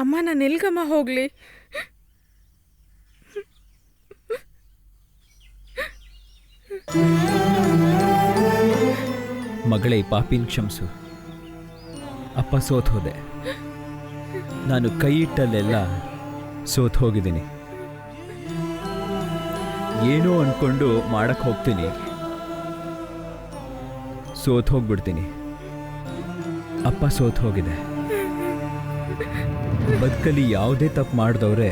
ಅಮ್ಮ ನಾನು ಎಲ್ಗಮ್ಮ ಹೋಗ್ಲಿ? ಮಗಳೇ, ಈ ಪಾಪಿನ ಕ್ಷಮಿಸು. ಅಪ್ಪ ಸೋತ್ ಹೋದೆ. ನಾನು ಕೈ ಇಟ್ಟಲ್ಲೆಲ್ಲ ಸೋತ್ ಹೋಗಿದ್ದೀನಿ. ಏನೋ ಅಂದ್ಕೊಂಡು ಮಾಡಕ್ಕೆ ಹೋಗ್ತೀನಿ, ಸೋತ್ ಹೋಗ್ಬಿಡ್ತೀನಿ. ಅಪ್ಪ ಸೋತ್ ಹೋಗಿದೆ. ಬದುಕಲ್ಲಿ ಯಾವುದೇ ತಪ್ಪು ಮಾಡಿದವ್ರೆ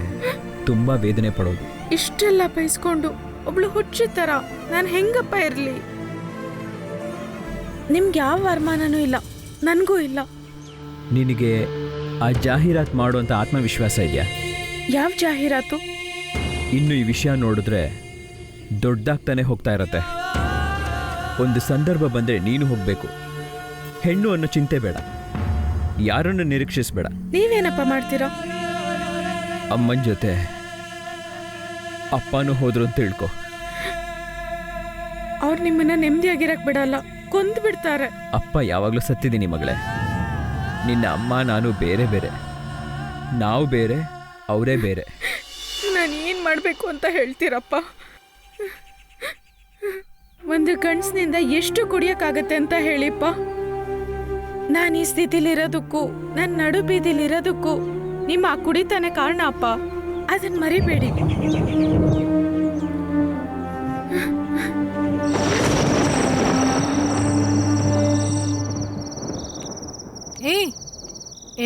ತುಂಬ ವೇದನೆ ಪಡೋದು. ಇಷ್ಟೆಲ್ಲ ಬಯಸ್ಕೊಂಡು ಒಬ್ಳು ಹುಚ್ಚಿ ಥರ ನಾನು ಹೆಂಗಪ್ಪ ಇರಲಿ? ನಿಮ್ಗೆ ಯಾವ ವರಮಾನನೂ ಇಲ್ಲ, ನನಗೂ ಇಲ್ಲ. ನಿನಗೆ ಆ ಜಾಹೀರಾತು ಮಾಡುವಂಥ ಆತ್ಮವಿಶ್ವಾಸ ಇದೆಯಾ? ಯಾವ ಜಾಹೀರಾತು? ಇನ್ನು ಈ ವಿಷಯ ನೋಡಿದ್ರೆ ದೊಡ್ಡದಾಗ್ತಾನೆ ಹೋಗ್ತಾ ಇರತ್ತೆ. ಒಂದು ಸಂದರ್ಭ ಬಂದರೆ ನೀನು ಹೋಗಬೇಕು. ಹೆಣ್ಣು ಅನ್ನೋ ಚಿಂತೆ ಬೇಡ, ಯಾರನ್ನು ನಿರೀಕ್ಷಿಸಬೇಡ. ನೀವೇನಪ್ಪ ಮಾಡ್ತೀರಾ? ಅಮ್ಮನ ಜೊತೆ ಅಪ್ಪನೂ ಹೋದ್ರು ಅಂತ ತಿಳ್ಕೊ. ಅವ್ರು ನಿಮ್ಮನ್ನ ನೆಮ್ಮದಿಯಾಗಿರಕ್ ಬಿಡಲ್ಲ, ಕೊಂದು ಬಿಡ್ತಾರೆ. ಅಪ್ಪ ಯಾವಾಗಲೂ ಸತ್ತಿದ್ದೀನಿ ಮಗಳೇ. ನಿನ್ನ ಅಮ್ಮ ನಾನು ಬೇರೆ ಬೇರೆ, ನಾವು ಬೇರೆ, ಅವರೇ ಬೇರೆ. ನಾನು ಏನು ಮಾಡಬೇಕು ಅಂತ ಹೇಳ್ತೀರಪ್ಪ? ಒಂದು ಗಂಡಸಿನಿಂದ ಎಷ್ಟು ಕುಡಿಯೋಕ್ಕಾಗತ್ತೆ ಅಂತ ಹೇಳಿಪ್ಪ. ನಾನು ಈ ಸ್ಥಿತಿಲಿರೋದಕ್ಕೂ ನನ್ನ ನಡು ಬೀದಿಲಿರೋದಕ್ಕೂ ನಿಮ್ಮ ಆ ಕುಡಿತಾನೆ ಕಾರಣ ಅಪ್ಪ, ಅದನ್ನ ಮರಿಬೇಡಿ.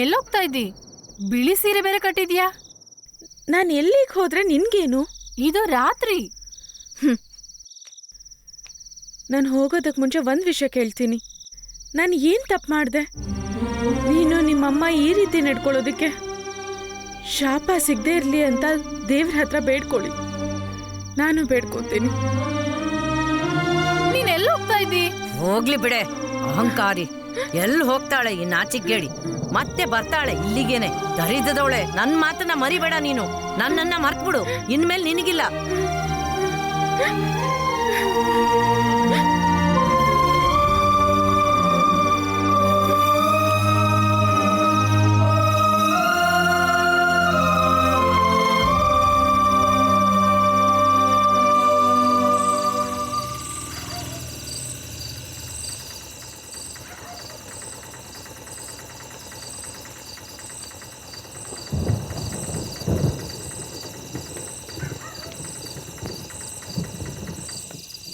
ಎಲ್ಲೋಗ್ತಾ ಇದ್ದಿ? ಬಿಳಿ ಸೀರೆ ಬೇರೆ ಕಟ್ಟಿದ್ಯಾ? ನಾನು ಎಲ್ಲಿಗೆ ಹೋದ್ರೆ ನಿನ್ಗೇನು? ಇದು ರಾತ್ರಿ. ನಾನು ಹೋಗೋದಕ್ಕೆ ಮುಂಚೆ ಒಂದು ವಿಷಯ ಕೇಳ್ತೀನಿ. ನಾನು ಏನು ತಪ್ಪು ಮಾಡಿದೆ? ನೀನು ನಿಮ್ಮಮ್ಮ ಈ ರೀತಿ ನಡ್ಕೊಳ್ಳೋದಕ್ಕೆ ಶಾಪ ಸಿಗದೆ ಇರಲಿ ಅಂತ ದೇವ್ರ ಹತ್ರ ಬೇಡ್ಕೊಳ್ಳಿ. ನಾನು ಬೇಡ್ಕೊತೀನಿ. ನೀನ್ ಎಲ್ಲಿ ಹೋಗ್ತಾ ಇದ್ದಿ? ಹೋಗ್ಲಿ ಬಿಡೆ, ಅಹಂಕಾರಿ. ಎಲ್ಲಿ ಹೋಗ್ತಾಳೆ ಈ ನಾಚಿಗೇಡಿ? ಮತ್ತೆ ಬರ್ತಾಳೆ ಇಲ್ಲಿಗೇನೆ. ದರಿದ್ರದವಳೆ, ನನ್ನ ಮಾತನ್ನ ಮರಿಬೇಡ ನೀನು. ನನ್ನನ್ನ ಮರ್ತ್ಬಿಡು, ಇನ್ಮೇಲೆ ನಿನಗಿಲ್ಲ.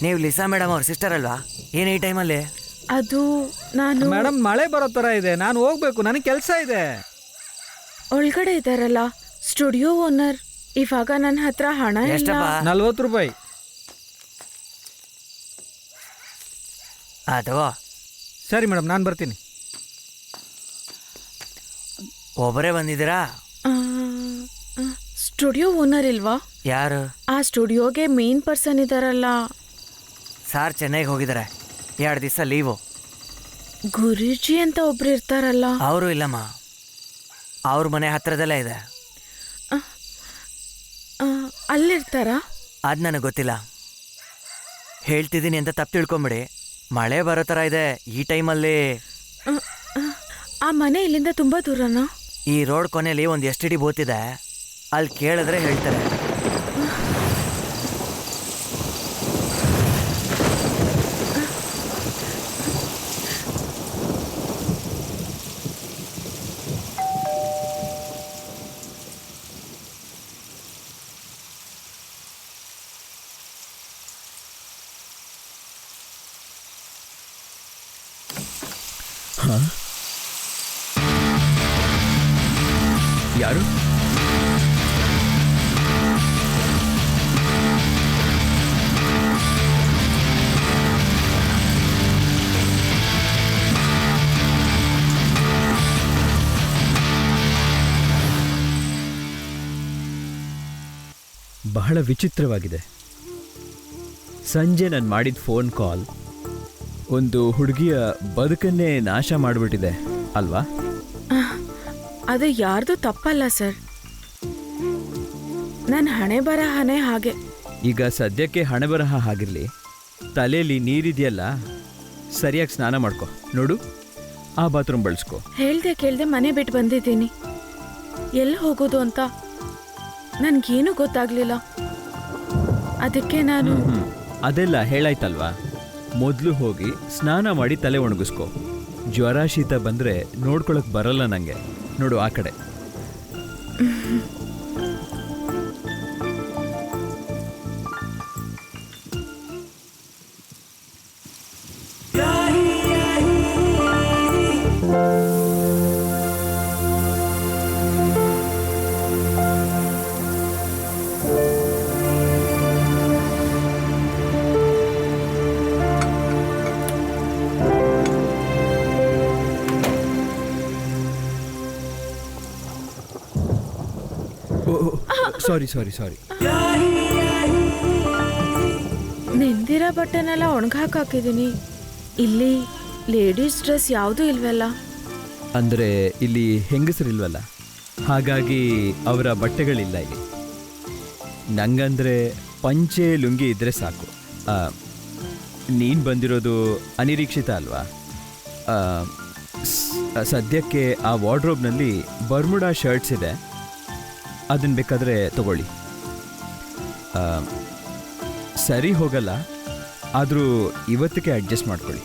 ನೀವು ಲಿಸಾ ಮೇಡಮ್ ಅವ್ರ ಸಿಸ್ಟರ್ ಅಲ್ವಾ? ಏನು ಈ ಟೈಮಲ್ಲಿ? ಅದು ನಾನು ಮೇಡಮ್, ಮಳೆ ಬರೋ ಥರ ಇದೆ, ನಾನು ಹೋಗ್ಬೇಕು, ನನಗೆ ಕೆಲಸ ಇದೆ. ಒಳಗಡೆ ಇದ್ದಾರಲ್ಲ ಸ್ಟುಡಿಯೋ ಓನರ್, ಇವಾಗ ನನ್ನ ಹತ್ರ ಹಣ ಇಲ್ಲ. ಎಷ್ಟಪ್ಪ? 40 ರೂಪಾಯಿ. ಅದು ಸರಿ ಮೇಡಮ್, ನಾನು ಬರ್ತೀನಿ. ಒಬ್ಬರೇ ಬಂದಿದ್ದೀರಾ? ಸ್ಟುಡಿಯೋ ಓನರ್ ಇಲ್ವಾ? ಯಾರು? ಆ ಸ್ಟುಡಿಯೋಗೆ ಮೇನ್ ಪರ್ಸನ್ ಇದಾರಲ್ಲ. ಸಾರ್ ಚೆನ್ನೈಗೆ ಹೋಗಿದ್ದಾರೆ, 2 ದಿವಸ ಲೀವು. ಗುರೂಜಿ ಅಂತ ಒಬ್ರು ಇರ್ತಾರಲ್ಲ. ಅವರು ಇಲ್ಲಮ್ಮ, ಅವ್ರ ಮನೆ ಹತ್ರದಲ್ಲೇ ಇದೆ. ಅಲ್ಲಿರ್ತಾರಾ? ಅದು ನನಗೆ ಗೊತ್ತಿಲ್ಲ. ಹೇಳ್ತಿದ್ದೀನಿ ಅಂತ ತಪ್ಪು ತಿಳ್ಕೊಂಬಿಡಿ. ಮಳೆ ಬರೋ ಥರ ಇದೆ ಈ ಟೈಮಲ್ಲಿ. ಆ ಮನೆ ಇಲ್ಲಿಂದ ತುಂಬ ದೂರನಾ? ಈ ರೋಡ್ ಕೊನೆಯಲ್ಲಿ ಒಂದು STD ಬೂತ್ ಇದೆ, ಅಲ್ಲಿ ಕೇಳಿದ್ರೆ ಹೇಳ್ತಾರೆ. ಯಾರು? ಬಹಳ ವಿಚಿತ್ರವಾಗಿದೆ. ಸಂಜೆ ನಾನು ಮಾಡಿದ ಫೋನ್ ಕಾಲ್ ಒಂದು ಹುಡುಗಿಯ ಬದುಕನ್ನೇ ನಾಶ ಮಾಡಿಬಿಟ್ಟಿದೆ ಅಲ್ವಾ? ಅದು ಯಾರ್ದು ತಪ್ಪಲ್ಲ ಸರ್, ನನ್ನ ಹಣೆ ಬರಹನೇ ಹಾಗೆ. ಈಗ ಸದ್ಯಕ್ಕೆ ಹಣೆ ಬರಹ ಹಾಗಿರಲಿ, ತಲೆಯಲ್ಲಿ ನೀರಿದೆಯಲ್ಲ, ಸರಿಯಾಗಿ ಸ್ನಾನ ಮಾಡ್ಕೊ. ನೋಡು, ಆ ಬಾತ್ರೂಮ್ ಬಳಸ್ಕೊ. ಹೇಳ್ದೆ ಕೇಳ್ದೆ ಮನೆ ಬಿಟ್ಟು ಬಂದಿದ್ದೀನಿ. ಎಲ್ಲಿ ಹೋಗೋದು ಅಂತ ನನ್ಗೇನು ಗೊತ್ತಾಗ್ಲಿಲ್ಲ. ಅದಕ್ಕೆ ನಾನು ಅದೆಲ್ಲ ಹೇಳಾಯ್ತಲ್ವಾ. ಮೊದಲು ಹೋಗಿ ಸ್ನಾನ ಮಾಡಿ ತಲೆ ಒಣಗಿಸ್ಕೊ. ಜ್ವರ ಶೀತ ಬಂದರೆ ನೋಡ್ಕೊಳಕ್ ಬರಲ್ಲ ನನಗೆ. ನೋಡು ಆ ಕಡೆ. ಸಾರಿ. ನೆಂದಿರೋ ಬಟ್ಟೆನೆಲ್ಲ ಒಣಗಾಕಿದ್ದೀನಿ. ಇಲ್ಲಿ ಲೇಡೀಸ್ ಡ್ರೆಸ್ ಯಾವುದೂ ಇಲ್ವಲ್ಲ. ಅಂದರೆ ಇಲ್ಲಿ ಹೆಂಗಸರಿಲ್ವಲ್ಲ, ಹಾಗಾಗಿ ಅವರ ಬಟ್ಟೆಗಳಿಲ್ಲ ಇಲ್ಲಿ. ನಂಗಂದರೆ ಪಂಚೆ ಲುಂಗಿ ಇದ್ದರೆ ಸಾಕು. ನೀನು ಬಂದಿರೋದು ಅನಿರೀಕ್ಷಿತ ಅಲ್ವಾ? ಸದ್ಯಕ್ಕೆ ಆ ವಾರ್ಡ್ರೋಬ್ನಲ್ಲಿ ಬರ್ಮುಡಾ ಶರ್ಟ್ಸ್ ಇದೆ, ಅದನ್ನು ಬೇಕಾದರೆ ತಗೊಳ್ಳಿ. ಸರಿ ಹೋಗಲ್ಲ, ಆದರೂ ಇವತ್ತಿಗೆ ಅಡ್ಜಸ್ಟ್ ಮಾಡ್ಕೊಳ್ಳಿ.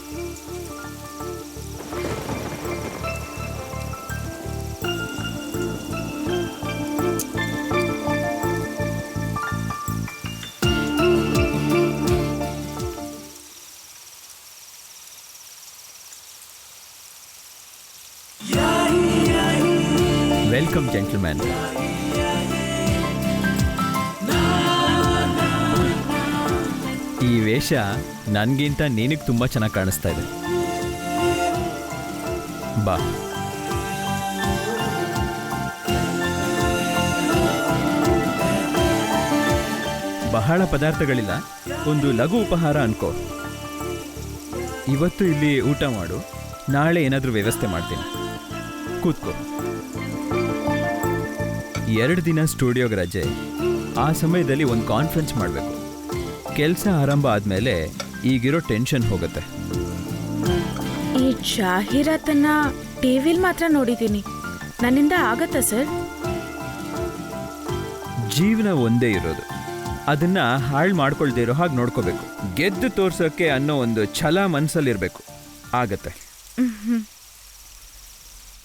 Welcome gentleman. ಈ ವೇಷ ನನಗಿಂತ ನಿನಗೆ ತುಂಬ ಚೆನ್ನಾಗಿ ಕಾಣಿಸ್ತಾ ಇದೆ. ಬಾ. ಬಹಳ ಪದಾರ್ಥಗಳಿಲ್ಲ, ಒಂದು ಲಘು ಉಪಹಾರ ಅನ್ಕೋ. ಇವತ್ತು ಇಲ್ಲಿ ಊಟ ಮಾಡು, ನಾಳೆ ಏನಾದರೂ ವ್ಯವಸ್ಥೆ ಮಾಡ್ತೀನಿ. ಕೂತ್ಕೋ. 2 ದಿನ ಸ್ಟುಡಿಯೋಗೆ ರಜೆ. ಆ ಸಮಯದಲ್ಲಿ ಒಂದು ಕಾನ್ಫರೆನ್ಸ್ ಮಾಡಬೇಕು. ಕೆಲಸ ಆರಂಭ ಆದಮೇಲೆ ಈಗಿರೋ ಟೆನ್ಷನ್ ಹೋಗುತ್ತೆ. ಈ ಜಾಹೀರಾತನ್ನ ಟಿವಿಲಿ ಮಾತ್ರ ನೋಡಿದ್ದೀನಿ. ನನ್ನಿಂದ ಆಗತ್ತಾ ಸರ್? ಜೀವನ ಒಂದೇ ಇರೋದು, ಅದನ್ನ ಹಾಳು ಮಾಡ್ಕೊಳ್ದೇ ಇರೋ ಹಾಗೆ ನೋಡ್ಕೋಬೇಕು. ಗೆದ್ದು ತೋರ್ಸೋಕ್ಕೆ ಅನ್ನೋ ಒಂದು ಛಲ ಮನಸ್ಸಲ್ಲಿರಬೇಕು, ಆಗತ್ತೆ.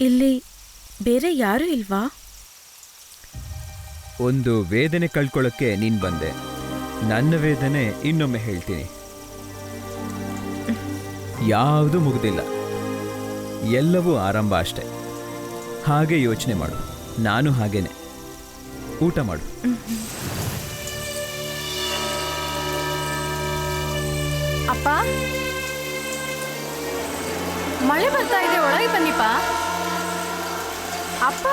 ಇಲ್ಲಿ ಬೇರೆ ಯಾರೂ ಇಲ್ವಾ? ಒಂದು ವೇದನೆ ಕಳ್ಕೊಳ್ಳೋಕ್ಕೆ ನೀನು ಬಂದೆ. ನನ್ನ ವೇದನೆ ಇನ್ನೊಮ್ಮೆ ಹೇಳ್ತೀನಿ, ಯಾವುದೂ ಮುಗ್ದಿಲ್ಲ, ಎಲ್ಲವೂ ಆರಂಭ ಅಷ್ಟೆ. ಹಾಗೆ ಯೋಚನೆ ಮಾಡು, ನಾನು ಹಾಗೇನೆ. ಊಟ ಮಾಡು. ಅಪ್ಪ, ಮಳೆ ಬರ್ತಾ ಇದೆ, ಒಳಗೆ ಬನ್ನಿಪ್ಪ. ಅಪ್ಪ